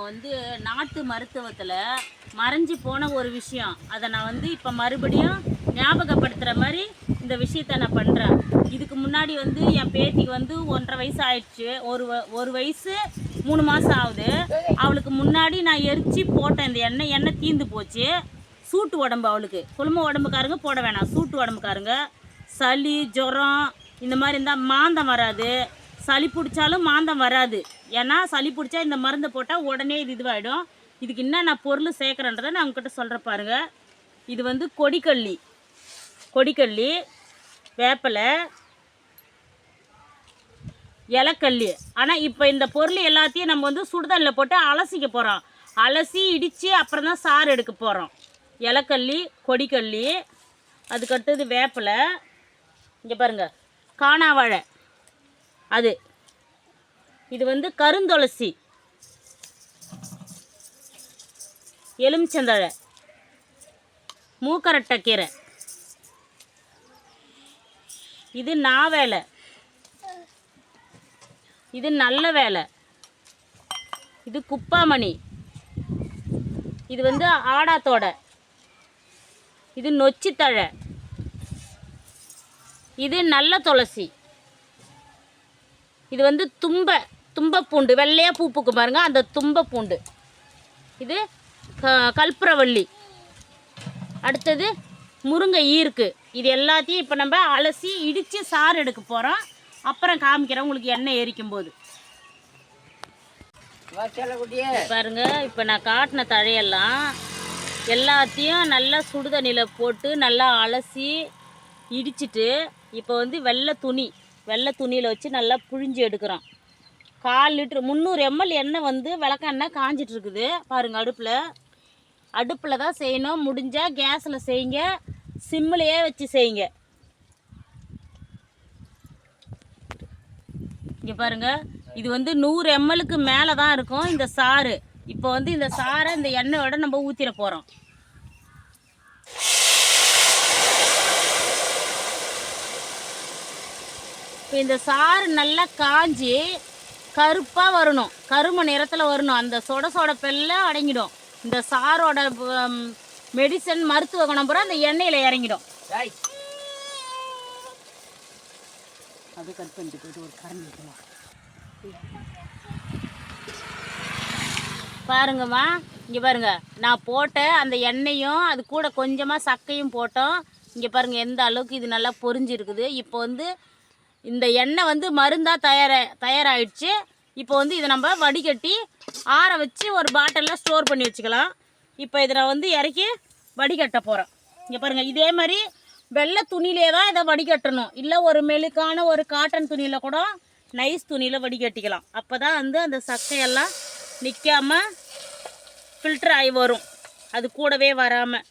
வந்து நாட்டு மருத்துவத்தில் மறைஞ்சி போன ஒரு விஷயம். அதை நான் வந்து இப்போ மறுபடியும் ஞாபகப்படுத்துகிற மாதிரி இந்த விஷயத்த நான் பண்ணுறேன். இதுக்கு முன்னாடி வந்து என் பேத்திக்கு வந்து 1.5 வயசு ஆயிடுச்சு. ஒரு வயசு 3 மாதம் ஆகுது. அவளுக்கு முன்னாடி நான் எரிச்சு போட்டேன் இந்த எண்ணெய் தீந்து போச்சு. சூட்டு உடம்பு அவளுக்கு. குளும உடம்புக்காரங்க போட வேணாம். சூட்டு உடம்புக்காரங்க சளி ஜுரம் இந்த மாதிரி இருந்தால் மாந்தம் வராது. சளி பிடிச்சாலும் மாந்தம் வராது. ஏன்னா சளி பிடிச்சா இந்த மருந்தை போட்டால் உடனே இதுவாகிடும். இதுக்கு என்னென்ன பொருள் சேர்க்குறேன்றதை நான் உங்ககிட்ட சொல்கிறேன் பாருங்கள். இது வந்து கொடிக்கல்லி வேப்பலை இலக்கல்லி. ஆனால் இப்போ இந்த பொருள் எல்லாத்தையும் நம்ம வந்து சுடுதண்ணில் போட்டு அலசிக்க போகிறோம். அலசி இடித்து அப்புறம் தான் சாறு எடுக்க போகிறோம். இலக்கல்லி கொடிக்கல்லி, அதுக்கடுத்தது வேப்பலை, இங்கே பாருங்கள் காணாவாழை, அது இது வந்து கருந்துளசி, எலுமிச்சந்தழை, மூக்கரட்டைக்கீரை, இது நாவேலை, இது நல்ல வேலை, இது குப்பாமணி, இது வந்து ஆடாத்தோடை, இது நொச்சித்தழை, இது நல்ல துளசி, இது வந்து தும்பப்பூண்டு வெள்ளையாக பூப்புக்கு பாருங்க, அந்த தும்பப்பூண்டு, இது கல்புரவள்ளி, அடுத்தது முருங்கை ஈருக்கு. இது எல்லாத்தையும் இப்போ நம்ம அலசி இடித்து சாறு எடுக்க போகிறோம். அப்புறம் காமிக்கிறேன் உங்களுக்கு எண்ணெய் எரிக்கும் போது. பாருங்க, இப்போ நான் காட்டின தழையெல்லாம் எல்லாத்தையும் நல்லா சுடுதண்ணியில் போட்டு நல்லா அலசி இடிச்சிட்டு இப்போ வந்து வெள்ளை துணியில் வச்சு நல்லா புழிஞ்சு எடுக்கிறோம். 1/4 லிட்டரு 300 ml எண்ணெய் வந்து விளக்கெண்ணெய் காஞ்சிட்ருக்குது பாருங்கள். அடுப்பில் தான் செய்யணும். முடிஞ்சால் கேஸில் செய்யுங்க, சிம்மிலையே வச்சு செய்யுங்க. இங்கே பாருங்கள், இது வந்து 100 mlக்கு மேலே தான் இருக்கும் இந்த சாறு. இப்போ வந்து இந்த சாறை இந்த எண்ணெயோட நம்ம ஊற்றிட போகிறோம். இப்போ இந்த சாறு நல்லா காஞ்சி கருப்பாக வரணும், கரும நிறத்தில் வரணும். அந்த சொட பெல்லாம் அடங்கிடும். இந்த சாரோட மெடிசன் மருத்துவ குணம் பூரா அந்த எண்ணெயில் இறங்கிடும். அது கட் பண்ணிட்டு போயிட்டு ஒரு கரண்டி பாருங்கம்மா. இங்கே பாருங்க, நான் போட்ட அந்த எண்ணெயும் அது கூட கொஞ்சமாக சக்கையும் போட்டோம். இங்கே பாருங்கள் எந்த அளவுக்கு இது நல்லா பொரிஞ்சிருக்குது. இப்போ வந்து இந்த எண்ணெய் வந்து மருந்தாக தயாராகிடுச்சு. இப்போ வந்து இதை நம்ம வடிகட்டி ஆற வச்சு ஒரு பாட்டிலில் ஸ்டோர் பண்ணி வச்சுக்கலாம். இப்போ இதை நான் வந்து இறக்கி வடிகட்ட போகிறேன். இங்கே பாருங்கள், இதே மாதிரி வெள்ளை துணியிலே தான் இதை வடிகட்டணும். இல்லை ஒரு மெழுக்கான ஒரு காட்டன் துணியில் கூட நைஸ் துணியில் வடிகட்டிக்கலாம். அப்போ தான் வந்து அந்த சக்கையெல்லாம் நிற்காமல் ஃபில்டர் ஆகி வரும், அது கூடவே வராமல்.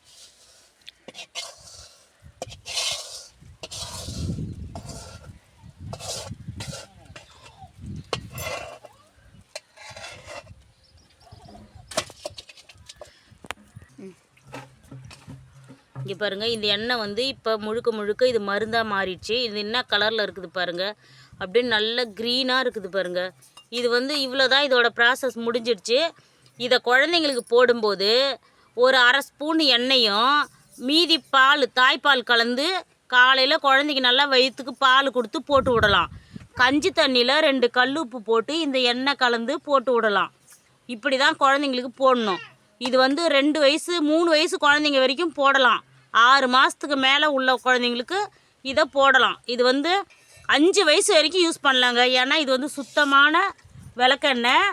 இங்கே பாருங்கள், இந்த எண்ணெய் வந்து இப்போ முழுக்க இது மருந்தாக மாறிடுச்சு. இது என்ன கலரில் இருக்குது பாருங்கள், அப்படியே நல்ல க்ரீனாக இருக்குது பாருங்கள். இது வந்து இவ்வளோ தான், இதோட ப்ராசஸ் முடிஞ்சிடுச்சு. இதை குழந்தைங்களுக்கு போடும்போது ஒரு 1/2 ஸ்பூன் எண்ணெயும் மீதி தாய்ப்பால் கலந்து காலையில் குழந்தைக்கு நல்லா வயிற்றுக்கு பால் கொடுத்து போட்டு விடலாம். கஞ்சி தண்ணியில் 2 கல் உப்பு போட்டு இந்த எண்ணெய் கலந்து போட்டு விடலாம். இப்படி தான் குழந்தைங்களுக்கு போடணும். இது வந்து 2 வயசு 3 வயசு குழந்தைங்க வரைக்கும் போடலாம். 6 மாதத்துக்கு மேலே உள்ள குழந்தைங்களுக்கு இதை போடலாம். இது வந்து 5 வயசு வரைக்கும் யூஸ் பண்ணலாங்க. ஏன்னா இது வந்து சுத்தமான விளக்கெண்ணெய்.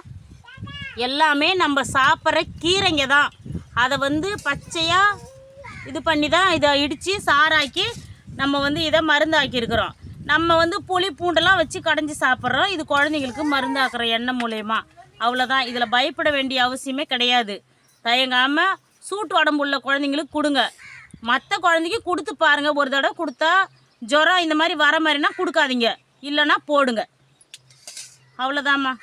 எல்லாமே நம்ம சாப்பிட்ற கீரைங்க தான். அதை வந்து பச்சையாக இது பண்ணி தான் இதை இடித்து சாராக்கி நம்ம வந்து இதை மருந்தாக்கியிருக்கிறோம். நம்ம வந்து புளி பூண்டெல்லாம் வச்சு கடைஞ்சி சாப்பிட்றோம். இது குழந்தைங்களுக்கு மருந்தாக்குற எண்ணெய் மூலயமா. அவ்வளோதான். இதில் பயப்பட வேண்டிய அவசியமே கிடையாது. தயங்காமல் சூட்டு உடம்பு உள்ள குழந்தைங்களுக்கு கொடுங்க. மற்ற குழந்தைக்கு கொடுத்து பாருங்கள். ஒரு தடவை கொடுத்தா ஜுரம் இந்த மாதிரி வர மாதிரினா கொடுக்காதீங்க, இல்லைன்னா போடுங்க. அவ்வளோதாம்மா.